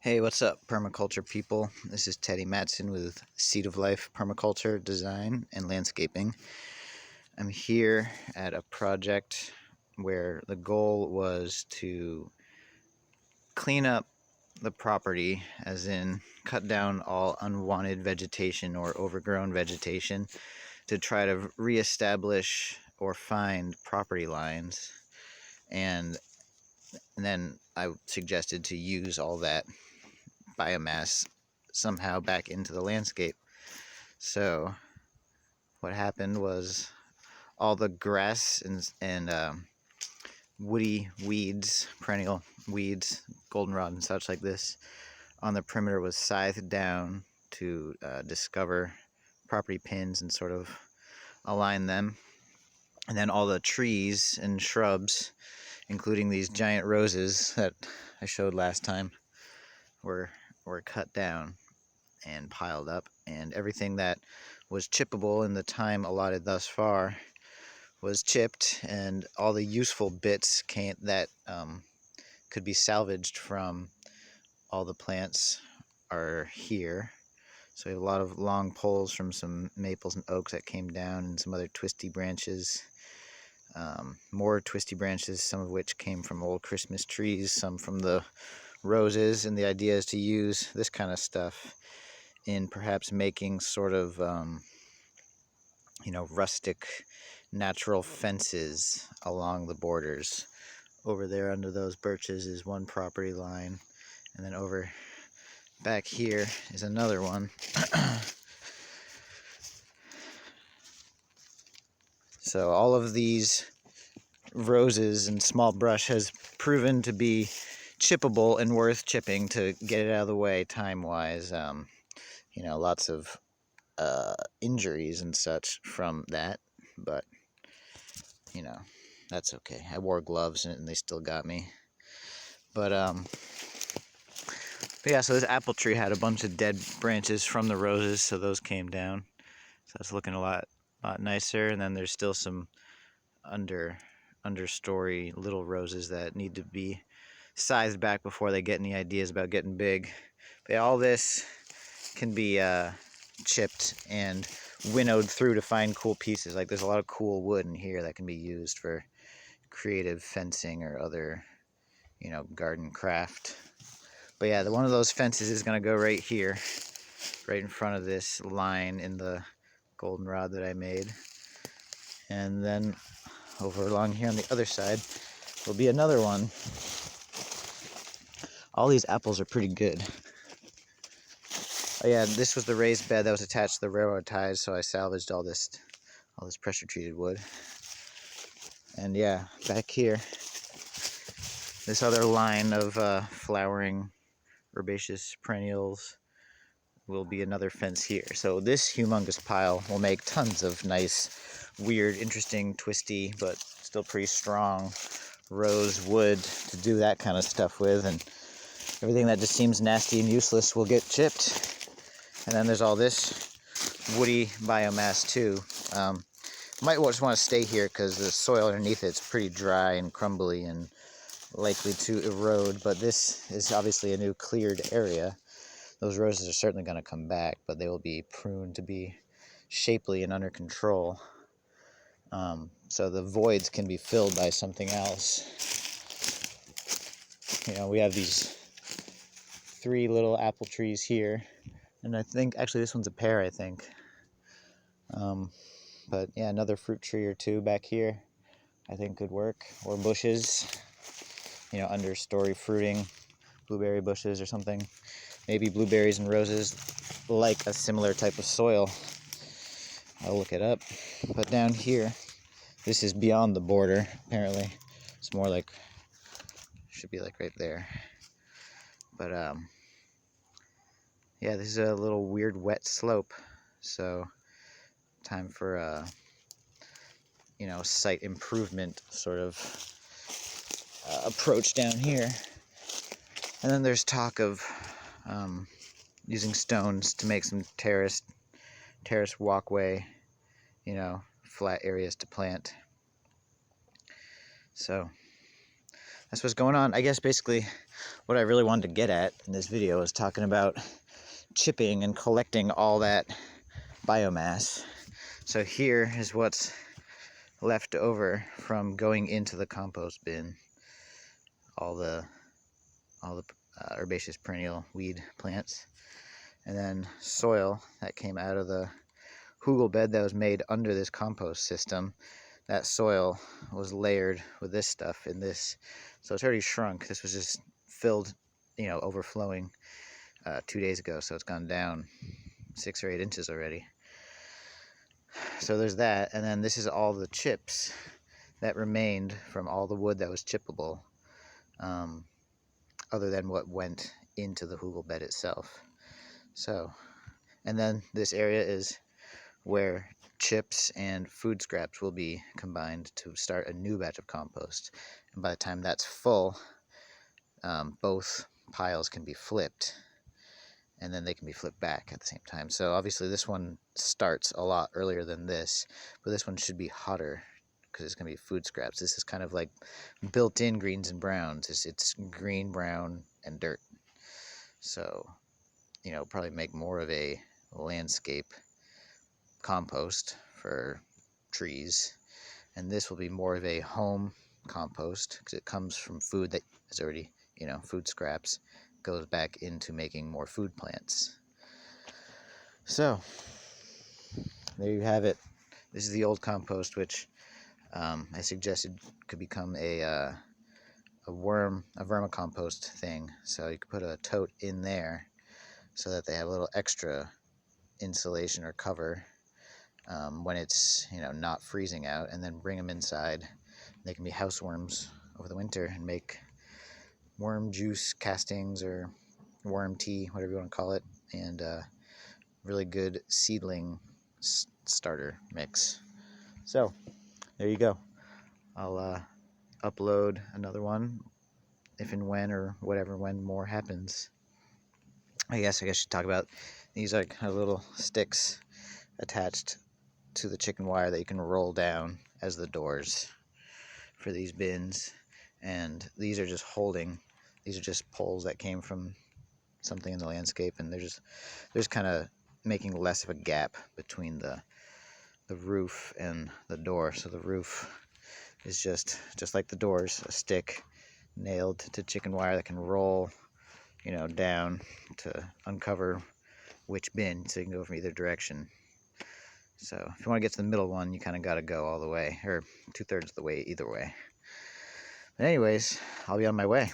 Hey, what's up, permaculture people? This is Teddy Matson with Seed of Life Permaculture Design and Landscaping. I'm here at a project where the goal was to clean up the property, as in cut down all unwanted vegetation or overgrown vegetation to try to reestablish or find property lines. And then I suggested to use all that biomass somehow back into the landscape. So what happened was all the grass and woody weeds, perennial weeds, goldenrod and such like this, on the perimeter was scythed down to discover property pins and sort of align them. And then all the trees and shrubs, including these giant roses that I showed last time, were cut down and piled up, and everything that was chippable in the time allotted thus far was chipped, and all the useful bits that could be salvaged from all the plants are here. So we have a lot of long poles from some maples and oaks that came down, and some other twisty branches, more twisty branches, some of which came from old Christmas trees, some from the roses. And the idea is to use this kind of stuff in perhaps making sort of rustic natural fences along the borders. Over there under those birches is one property line, and then over back here is another one. So all of these roses and small brush has proven to be chippable and worth chipping to get it out of the way time-wise. Lots of injuries and such from that, but that's okay. I wore gloves and they still got me. But yeah, so this apple tree had a bunch of dead branches from the roses, so those came down. So it's looking a lot nicer. And then there's still some understory little roses that need to be sized back before they get any ideas about getting big. But yeah, all this can be chipped and winnowed through to find cool pieces. Like there's a lot of cool wood in here that can be used for creative fencing or other, garden craft. But yeah, one of those fences is going to go right here, right in front of this line in the goldenrod that I made. And then over along here on the other side will be another one. All these apples are pretty good. Oh yeah, this was the raised bed that was attached to the railroad ties, so I salvaged all this pressure treated wood. And yeah, back here, this other line of flowering herbaceous perennials will be another fence here. So this humongous pile will make tons of nice, weird, interesting, twisty, but still pretty strong rose wood to do that kind of stuff with. And everything that just seems nasty and useless will get chipped. And then there's all this woody biomass too. Might just want to stay here because the soil underneath it's pretty dry and crumbly and likely to erode. But this is obviously a new cleared area. Those roses are certainly going to come back, but they will be pruned to be shapely and under control. So the voids can be filled by something else. We have these 3 little apple trees here. And I think, actually this one's a pear, I think. But yeah, another fruit tree or 2 back here I think could work. Or bushes, understory fruiting, blueberry bushes or something. Maybe blueberries and roses like a similar type of soil. I'll look it up. But down here, this is beyond the border, apparently. It's more like, should be like right there. But yeah, this is a little weird wet slope. So time for a site improvement sort of approach down here. And then there's talk of using stones to make some terrace walkway, flat areas to plant. So that's what's going on. I guess basically what I really wanted to get at in this video is talking about chipping and collecting all that biomass. So here is what's left over from going into the compost bin. All the herbaceous perennial weed plants, and then soil that came out of the hugel bed that was made under this compost system. That soil was layered with this stuff in this, so it's already shrunk. This was just filled, overflowing 2 days ago, so it's gone down 6 or 8 inches already. So there's that, and then this is all the chips that remained from all the wood that was chippable, other than what went into the hugel bed itself. So, and then this area is where chips and food scraps will be combined to start a new batch of compost. And by the time that's full, both piles can be flipped, and then they can be flipped back at the same time. So obviously this one starts a lot earlier than this, but this one should be hotter because it's going to be food scraps. This is kind of like built-in greens and browns. It's green, brown, and dirt. So, probably make more of a landscape compost for trees. And this will be more of a home compost because it comes from food that is already, food scraps, goes back into making more food plants. So, there you have it. This is the old compost, which I suggested could become a vermicompost thing. So you could put a tote in there so that they have a little extra insulation or cover when it's not freezing out, and then bring them inside. They can be houseworms over the winter and make worm juice castings or worm tea, whatever you want to call it, and really good seedling starter mix. So there you go. I'll upload another one if and when, or whatever, when more happens. I guess I should talk about these are kind of little sticks attached to the chicken wire that you can roll down as the doors for these bins. And these are just poles that came from something in the landscape, and they're just kind of making less of a gap between the roof and the door. So the roof is just like the doors, a stick nailed to chicken wire that can roll down to uncover which bin, so you can go from either direction. So if you want to get to the middle one, you kind of got to go all the way, or 2/3 of the way either way. But anyways, I'll be on my way.